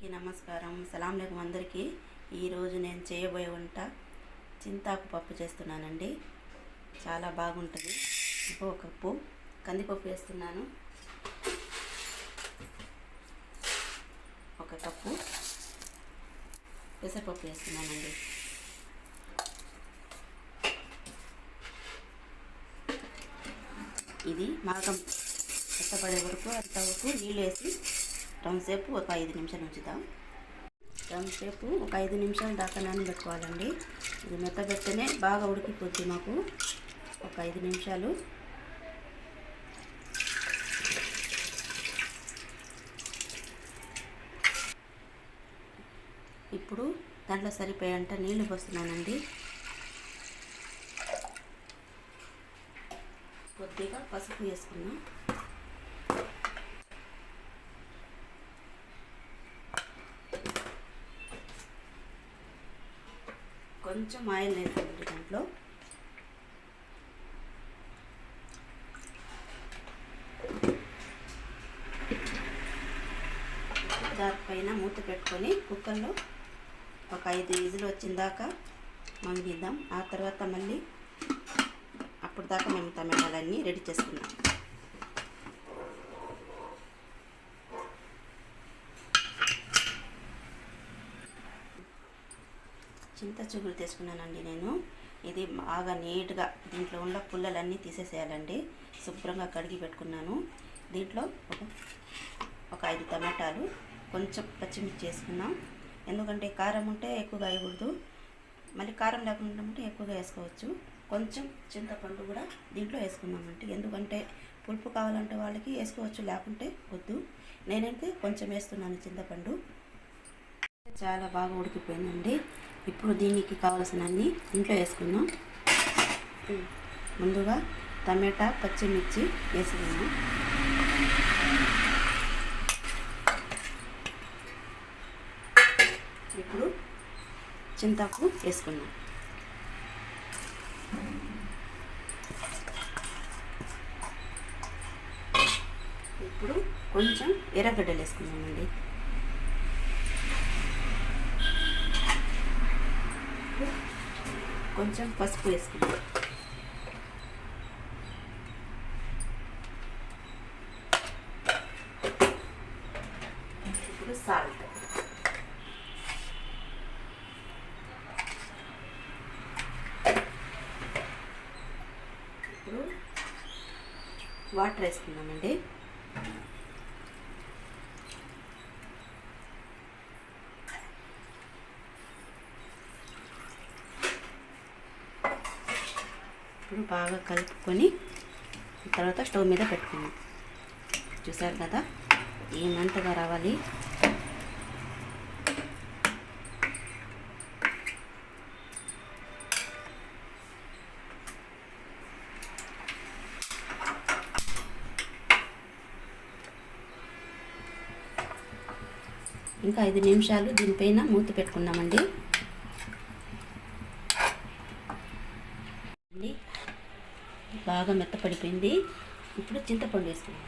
అందరికీ నమస్కారం. సలాం లేకుం అందరికీ. ఈరోజు నేను చేయబోయే వంట చింతాకు పప్పు చేస్తున్నానండి. చాలా బాగుంటుంది. ఒక కప్పు కందిపప్పు వేస్తున్నాను. ఒక కప్పు పెసరపప్పు వేస్తున్నానండి. ఇది మాగం మెత్తపడే వరకు అంతవరకు నీళ్ళు వేసి రౌండ్సేపు ఒక 5 నిమిషాలు ఉంచుతాం. రౌండ్సేపు ఒక 5 నిమిషాల దాకా నానబెట్టుకోవాలండి. ఇది మెత్తబెట్టనే బాగా ఉడికిపోద్ది మాకు. ఒక 5 నిమిషాలు ఇప్పుడు దాంట్లో సరిపోయేంత నీళ్లు పోస్తున్నానండి. కొద్దిగా పసుపు వేసుకున్నాం. కొంచెం ఆయిల్ వేసుకోండి. దాంట్లో దానిపైన మూత పెట్టుకొని కుక్కర్లో ఒక 5 విజిల్ వచ్చిందాకా మగ్గిద్దాం. ఆ తర్వాత మళ్ళీ అప్పుడు దాకా మేము టమాటాలన్నీ రెడీ చేసుకుందాం. చింత చిగురు తీసుకున్నానండి నేను. ఇది బాగా నీట్గా దీంట్లో ఉన్న పుల్లలన్నీ తీసేసేయాలండి. శుభ్రంగా కడిగి పెట్టుకున్నాను. దీంట్లో ఒక 5 టమాటాలు, కొంచెం పచ్చిమిర్చి వేసుకున్నాం. ఎందుకంటే కారం ఉంటే ఎక్కువగా వేయకూడదు, మళ్ళీ కారం లేకుండా ఉంటే ఎక్కువగా వేసుకోవచ్చు. కొంచెం చింతపండు కూడా దీంట్లో వేసుకున్నామంటే, ఎందుకంటే పులుపు కావాలంటే వాళ్ళకి వేసుకోవచ్చు, లేకుంటే వద్దు. నేనైతే కొంచెం వేస్తున్నాను చింతపండు. చాలా బాగా ఉడికిపోయిందండి. ఇప్పుడు దీనికి కావాల్సినన్ని దీంట్లో వేసుకున్నాం. ముందుగా టమాటా, పచ్చిమిర్చి వేసుకున్నాం. ఇప్పుడు చింతాకు వేసుకున్నాం. ఇప్పుడు కొంచెం ఎర్రగడ్డలు వేసుకున్నామండి. కొంచెం పసుపు వేసుకుందాం. ఇప్పుడు సాల్ట్, ఇప్పుడు వాటర్ వేసుకుందామండి. ఇప్పుడు బాగా కలుపుకొని తర్వాత స్టవ్ మీద పెట్టుకున్నాం. చూసారు కదా ఏమంతగా రావాలి. ఇంకా 5 నిమిషాలు దీనిపైన మూత పెట్టుకున్నామండి. బాగా మెత్తపడిపోయింది. ఇప్పుడు చింతపండు వేసుకున్నాం.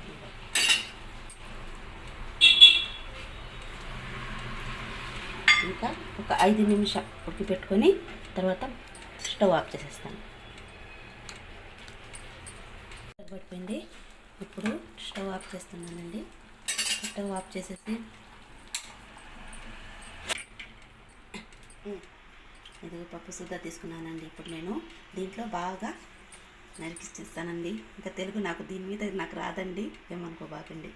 ఇంకా ఒక 5 నిమిషాలు ఉడికి పెట్టుకొని తర్వాత స్టవ్ ఆఫ్ చేసేస్తాను. పడిపోయింది. ఇప్పుడు స్టవ్ ఆఫ్ చేస్తున్నానండి. స్టవ్ ఆఫ్ చేసేసి ఇది పప్పు సుద్దా తీసుకున్నానండి. ఇప్పుడు నేను దీంట్లో బాగా నరికిస్తానండి. ఇంకా తెలుగు నాకు దీని మీద నాకు రాదండి, ఏమనుకోబాకండి.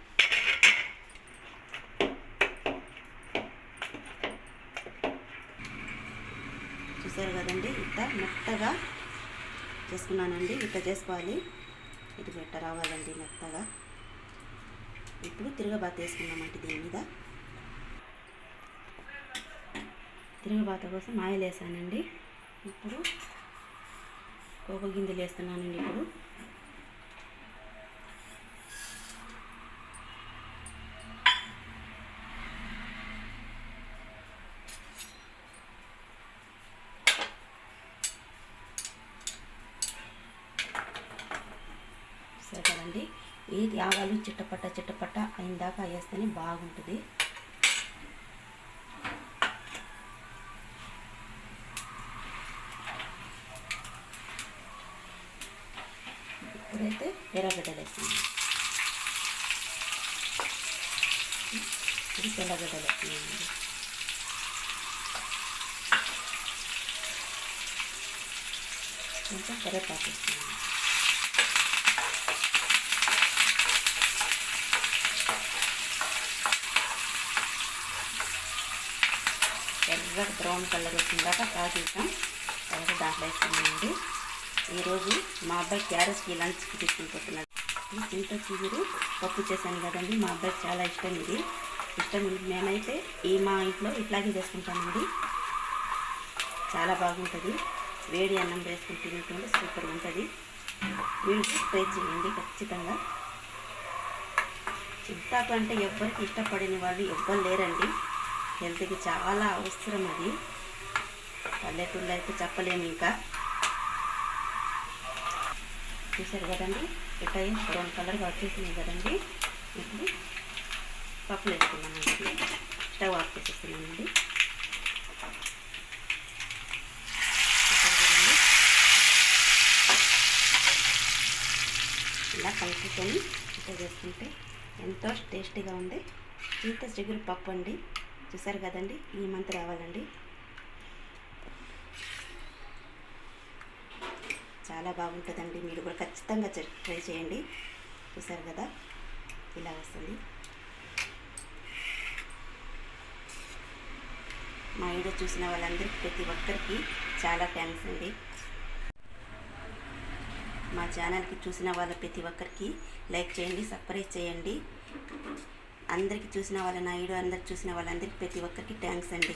చూసారు కదండి, ఇట్లా మెత్తగా చేసుకున్నానండి. ఇట్లా చేసుకోవాలి. ఇది మెత్త రావాలండి మెత్తగా. ఇప్పుడు తిరగబాత వేసుకున్నామంటే దీని మీద తిరగబాత కోసం ఆయిల్ వేసానండి. ఇప్పుడు పోపు గింజలు వేస్తున్నానండి. ఇప్పుడు సరే కదండి, ఈ ఆవాలు చిట్టపట్ట అయిన దాకా వేస్తేనే బాగుంటుంది. ఇప్పుడైతే ఎర్రగడ్డలు వేస్తున్నాను. ఇది తెల్లగడ్డలు వేస్తున్నానండి. ఇంకా కరివేపాకు వేస్తున్నాను. ఎర్రగా బ్రౌన్ కలర్ వచ్చిందాక కాగిస్తాం. తర్వాత దాంట్లో వేస్తున్నానండి. ఈరోజు మా అబ్బాయి క్యారెట్కి లంచ్కి తీసుకుపోతున్నాడు. చింత చిగురు పప్పు చేశాను కదండి, మా అబ్బాయికి చాలా ఇష్టం. ఇది ఇష్టం. మేమైతే మా ఇంట్లో ఇట్లాగే చేసుకుంటామండి. చాలా బాగుంటుంది. వేడి అన్నం వేసుకుని తింటుంటే సూపర్ ఉంటుంది. వీళ్ళు ట్రై చేయండి ఖచ్చితంగా. చింతాకు అంటే ఎవ్వరికి ఇష్టపడిన వాళ్ళు ఎవ్వరు లేరండి. హెల్త్కి చాలా అవసరం అది. పల్లెటూళ్ళు అయితే చెప్పలేము. ఇంకా చూసారు కదండి, ఇట్లా బ్రౌన్ కలర్గా వచ్చేసినాయి కదండి. ఇప్పుడు పప్పులు వేసుకున్నానండి. స్టవ్ ఆఫ్ చేసేస్తున్నానండి. ఇలా కలుపుకొని ఇట్లా చేసుకుంటే ఎంతో టేస్టీగా ఉంది చింత చిగురు పప్పు అండి. చూసారు కదండి, ఈ మంత్ రావాలండి. చాలా బాగుంటుందండి. మీరు కూడా ఖచ్చితంగా ట్రై చేయండి. చూసారు కదా, ఇలా వస్తుంది. మా వీడియో చూసిన వాళ్ళందరికీ ప్రతి ఒక్కరికి చాలా థ్యాంక్స్ అండి. మా ఛానల్కి చూసిన వాళ్ళ ప్రతి ఒక్కరికి లైక్ చేయండి, సబ్స్క్రైబ్ చేయండి. అందరికీ చూసిన వాళ్ళ నా వీడియో అందరికి చూసిన వాళ్ళందరికీ ప్రతి ఒక్కరికి థ్యాంక్స్ అండి.